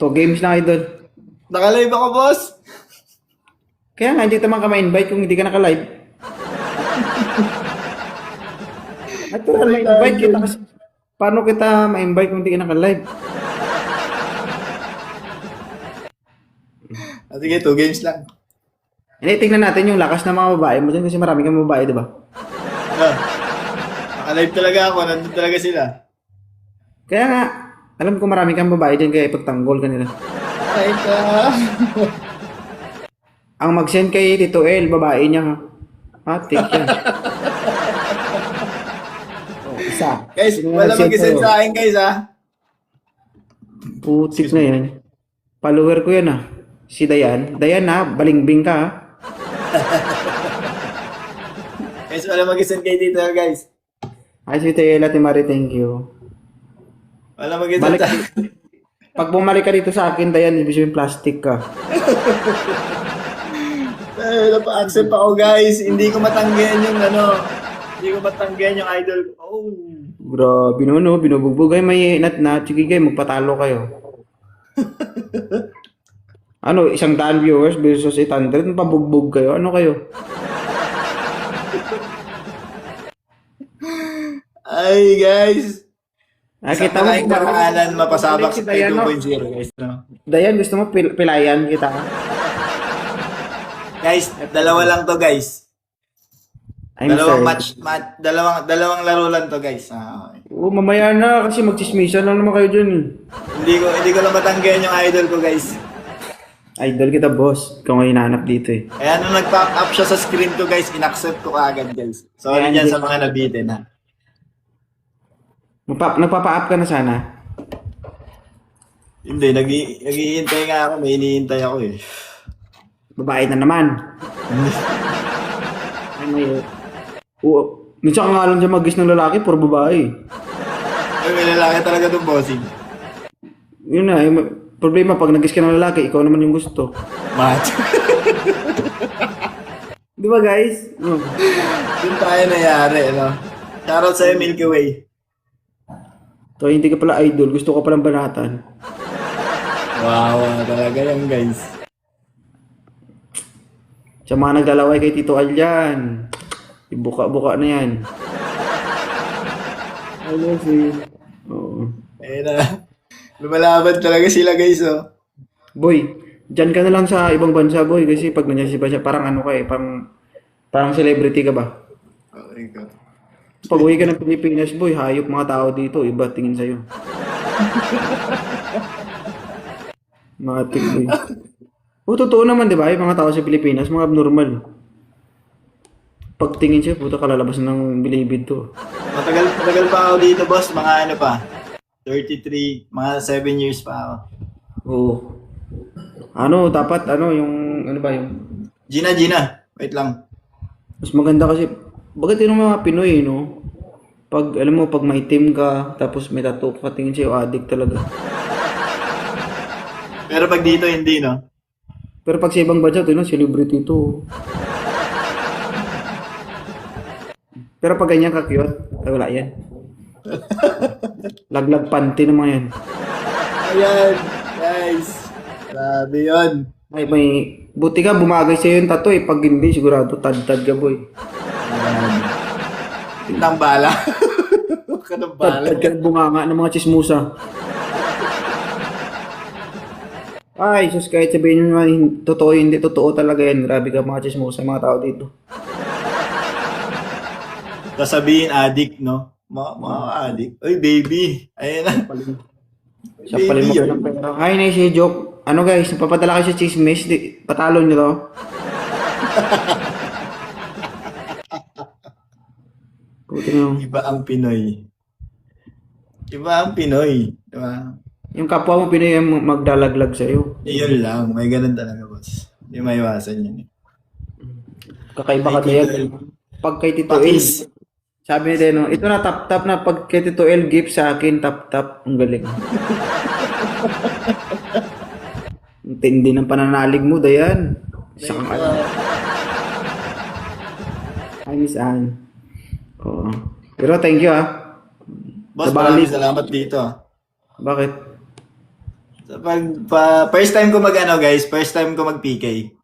To games na idol. Naka-live ako, boss. Kaya nga, hindi naman ka ma-invite kung hindi ka naka-live. Natural, ma-invite kita kasi. Paano kita ma-invite kung hindi ka naka-live? Sige, 2 games lang. Hindi, tingnan natin yung lakas ng mga babae mo dyan kasi marami kang babae, di ba? Ah, naka-live talaga ako. Nandun talaga sila. Kaya nga, alam ko marami kang babae dyan kaya ipagtanggol ka nila. Ay, ka. Ang mag-send kay Tito El, babae niya ha. Tik yan. Oh, isa. Guys, Sino wala nag-send mag-send sa'yo? sa akin, guys, ha? Putik na yan. Follower ko yan ah. Si Dayan. Dayan ha, balingbing ka ha. Guys, wala mag-send kay dito, guys. Ay, si Tito Ate Marie, thank you. Wala mag-send Balik. sa Pag bumalik ka dito sa akin, Dayan, ibig sabihin plastic ka. napa-accept ako, guys. Hindi ko matanggihan yung ano. Hindi ko matanggihan yung idol ko. Oh. Grabe no, no, binubugbog ay may nat. Sige kayo, magpatalo kayo. Ano, 100 viewers versus 800, pabugbog kayo. Ano kayo? Ay, guys. Ah, Sa kita mo, mga karangalan, mapasabak si sa Dayan, no? 2.0, guys. No? Dayan, gusto mo pilayan kita ka? Guys, dalawa lang to, guys. I'm Dalawang sorry. dalawang laro lang to, guys. Ah, okay. Oo, mamaya na kasi magchismisan lang naman kayo dyan eh. Hindi ko lang matanggihan yung idol ko, guys. Idol kita, boss. Ikaw nga hinahanap dito eh. Kaya nung nag-pop up siya sa screen ko, guys, inaccept ko agad, guys. Sorry Ayan, dyan hindi- sa mga nabitin, ha. Nagpapa-up ka na sana. Hindi, nag-iintay nga ako. May iniintay ako, eh. Babae na naman. Ay, may... Oo. Minsan ka nga lang dyan mag-guess ng lalaki, puro babae. Ay, may lalaki talaga itong bossing. Yun na, yung problema pag nag-guess ka ng lalaki, ikaw naman yung gusto. Mat. Di ba guys? Oh. Doon tayo nangyari, no? Shoutout sa'yo, Milky Way. So, hindi ka pala idol, gusto ko palang banatan. Wow, talaga yan, guys. Sa mga naglalaway kay Tito Al yan. Ibuka-buka na yan. Ano si... Oo. Ayun na. Lumalaban talaga sila, guys, oh. Boy, dyan ka na lang sa ibang bansa, boy. Kasi pag nandiyan si bansa, parang ano ka eh. Parang celebrity ka ba? Okay, go. Pag uwi ka ng Pilipinas, boy, hayop mga tao dito. Iba tingin sa'yo. Mga boy. O, totoo naman, di ba? Yung mga tao sa Pilipinas, mga abnormal. Pag tingin siya, puta kalalabas ng bilibid to. Matagal pa ako dito, boss. Mga ano pa. 33, mga 7 years pa ako. Oo. Ano, dapat, ano, yung, ano ba, yung, Gina. Wait lang. mas maganda kasi, bakit yung mga Pinoy, no? Pag, alam mo, pag may team ka, tapos may tattoo ka, tingin sa'yo, addict talaga. Pero pag dito, hindi, no? Pero pag sa ibang bansa, ito, no, celebrity to. Pero pag ganyan ka cute, ay wala yan. Laglag panty naman yan. Ayan, guys. Grabe yun. Ay, buti ka, bumagay sa'yo yung tattoo eh. Pag hindi, sigurado, tad-tad ka, boy. Nang bala. Huwag ka ng bala. Tad-tad ka ng bunganga ng mga chismusa. Ay, sus, kahit sabihin nyo naman, totoo, hindi totoo talaga yan. Grabe ka mga chismusa, mga tao dito. Sasabihin, addict, no? Mga addict. Uy, baby. Ayun na. Sa palimok yun. ng pera. Ay, na si joke. Ano guys, napapadala kayo sa chismis. Patalo nyo to. Puti nyo. Iba ang Pinoy. Iba ang Pinoy. Diba? Yung kapwa mo Pinoy ang magdalaglag sa'yo. Yun lang. May ganun talaga, boss. Hindi maiwasan yun. Kakaiba ka Ay, tayo. Pag kay Tito El, Pakis. sabi ni Deno, ito na tap-tap na pag kay Tito El, gift sa akin, tap-tap. Ang galing. Ang tindi ng pananalig mo, Dayan. Isa kang ano. Ay, Miss Anne. Oo. Pero thank you ah. Boss, Nabali. maraming salamat dito. Bakit? First time ko guys, first time ko mag-PK.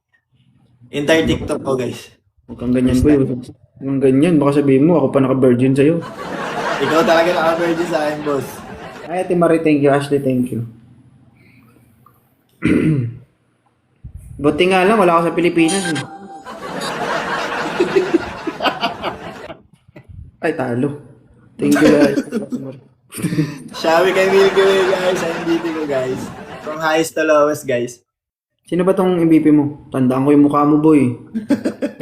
Entire TikTok ko, guys. Huwag kang ganyan, boy. Huwag kang ganyan. Baka sabihin mo, ako pa naka-virgin sa'yo. Ikaw talaga naka-virgin sa akin, boss. Ay, Ate Marie, thank you. Ashley, thank you. Buti nga lang, wala ako sa Pilipinas. Eh. Ay, talo. Thank you, guys. Shawi kay Milky Way, guys. Sa MVP ko, guys. From highest to lowest, guys. Sino ba tong MVP mo? Tandaan ko yung mukha mo, boy.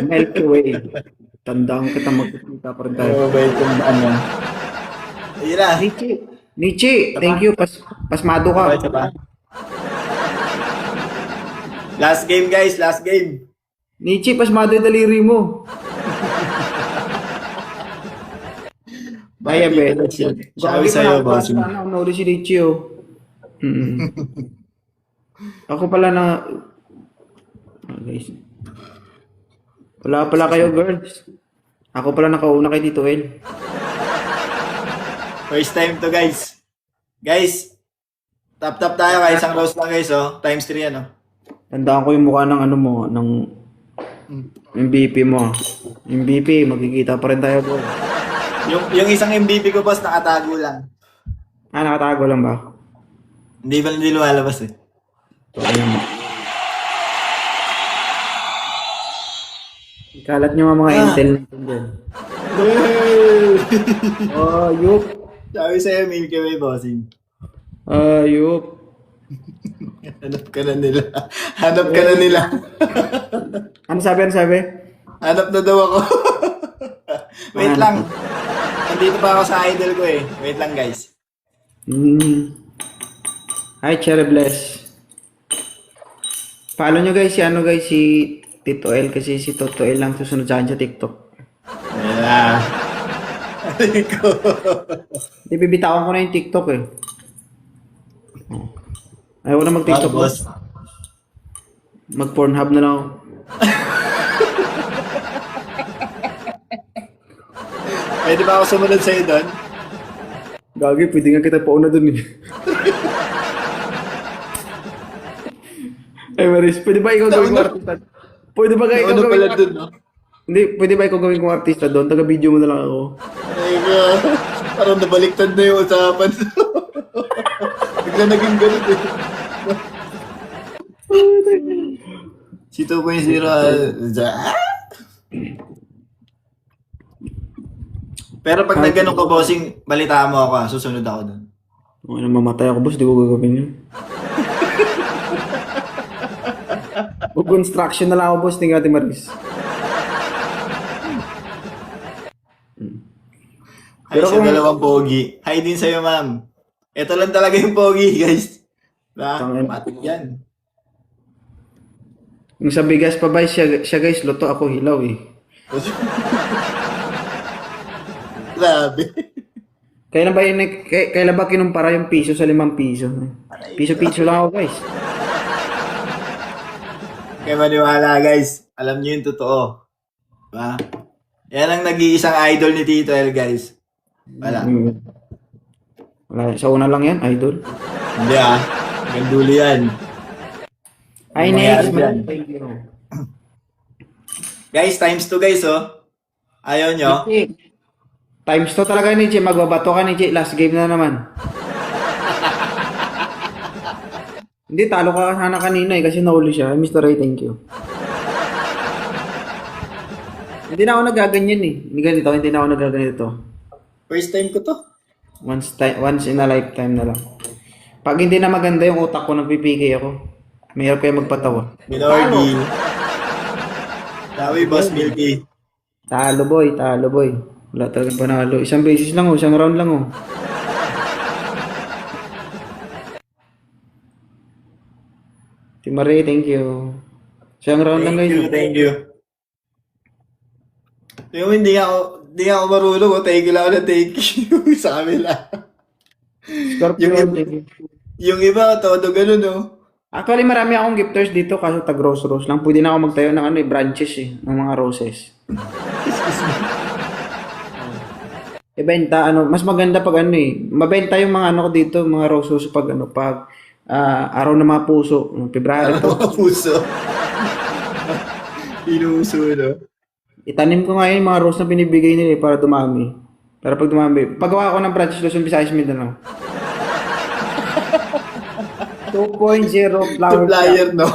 Milky Way. Tandaan kita magkikita pa rin tayo. Mabait kung ano. Ayun na. Nietzsche, thank you. Pasmado ka. Isa pa. Last game, guys. Last game. Nietzsche, pasmado yung daliri mo. Ay, abe. Shawi sa'yo, boss. Ano, nuri si Nietzsche, oh. Ako pala na... guys. Wala pala kayo, girls. Ako pala nakauna kay Tito El. First time to, guys. Guys, tap tayo, guys. Isang rose lang, guys, oh. Times 3, ano. Tandaan ko yung mukha ng ano mo, ng MVP mo. MVP, magkikita pa rin tayo, bro. Yung isang MVP ko, boss, nakatago lang. Ah, nakatago lang ba? Hindi lumalabas, eh. So, ayan mo. Ikalat nyo mga intel natin dyan. Oh, yup. Sabi sa'yo, Milky Way, bossing. Yup. Hanap ka na nila. Hanap ka na nila. Ano sabi? Hanap na daw ako. Wait lang. Nandito pa ako sa idol ko, eh. Wait lang, guys. Hi, Cherry Bless. Follow nyo guys si Tito El kasi si Toto El lang susunod sa akin sa TikTok. Yeah. Hindi, bibitawan ko na yung TikTok eh. Ayaw ko na mag-TikTok. Boss. Mag-Pornhub na lang ako. Pwede ba ako sumunod sa'yo doon? Gagi, pwede nga kita pauna dun eh. Ay, Maris, pwede ba ikaw gawin kong artista? Pwede ba ikaw gawin pala doon, no? Hindi, pwede ba ikaw gawin kong artista doon? Taga-video mo na lang ako. Ay, parang nabaliktad na yung usapan. Bigla naging ganun eh. Si 2.0 Pero pag nagganong ka, bossing, balita mo ako, susunod ako doon. Okay na, mamatay ako, boss. Di ko gagawin yun. Construction na lang ako, boss. Tingnan natin, Maris. Hi sa dalawang pogi. Hi din sa'yo, ma'am. Ito lang talaga yung pogi, guys. Matik yan. Yung sa bigas pa ba, siya guys, luto ako hilaw eh. Grabe. Kailan ba kinumpara yung piso sa 5 piso? Piso-piso lang ako, guys. Kaya maniwala, guys. Alam niyo yung totoo. Diba? Yan ang nag-iisang idol ni Tito El, guys. Wala. Wala. Sa una lang yan, idol. Hindi ah. Gandulo yan. Ay, next. Thank you. Guys, times 2 guys, oh. Ayaw nyo? Times 2 talaga ni Che. Magbabato ka ni Che. Last game na naman. Hindi, talo ka sana kanina eh. Kasi nahuli siya. Mr. Ray, thank you. Hindi na ako nagaganyan eh. Hindi na ako nagaganito. First time ko to. Once in a lifetime na lang. Pag hindi na maganda yung utak ko, nagpipigay ako. Mahirap kayo magpatawa. Minority. Tawi, Boss Milky. Talo boy. Wala talagang panalo. Isang beses lang oh, isang round lang oh. Si Marie, thank you. Isang round lang guys. Thank you. Yung hindi ako marunong, oh. Thank you lang ako na thank you sa kanila. Scorpion, thank you. Yung iba, todo ganun, oh. Actually, marami akong gifters dito kaso tag-rose lang. Pwede na ako magtayo ng branches eh, ng mga roses. Ibenta, mas maganda pag mabenta yung mga ko dito, mga roses pag Araw ng mga puso. February to. Mga puso. Pinuso, no? Itanim ko nga yung mga rose na binibigay nila para dumami. Para pag dumami. Paggawa ko ng branch Luzon, Visayas, Mindanao. 2.0 flower Supplier, no?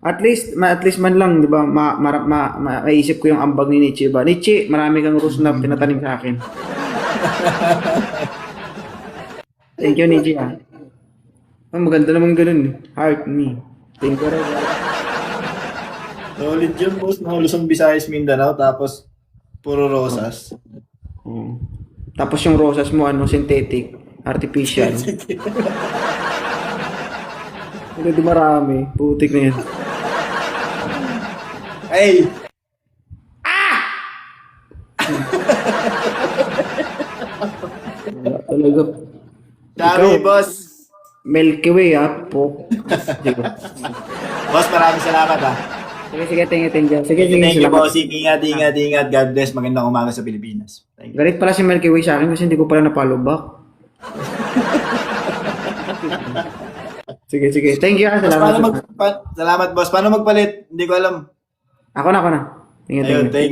At least man lang, di ba, maisip ko yung ambag ni Nietzsche ba? Nietzsche, marami kang rose na pinatanim sa akin. Thank you, Nietzsche, ah. Maganda naman ganun. Heart me. Thank you, Solid yun, boss. No? Luzon, Visayas, Mindanao. Tapos, puro rosas. Oo. Tapos yung rosas mo, synthetic, artificial. Hindi marami. Putik na yan. Hey! Wala talaga. Dami, Ikaw, boss. Milky Way, ha? Po. Sige. Boss, maraming salamat, ha? Sige, thank you. Sige, Thank you, salamat. bossing. Ingat. God bless. Magandang umaga sa Pilipinas. Thank you. Galit pala si Milky Way sa akin kasi hindi ko pala na-follow back. Sige. Thank you, ha? Boss, Salamat. salamat, boss. Paano magpalit? Hindi ko alam. Ako na. Tingin. Ayun, thank you.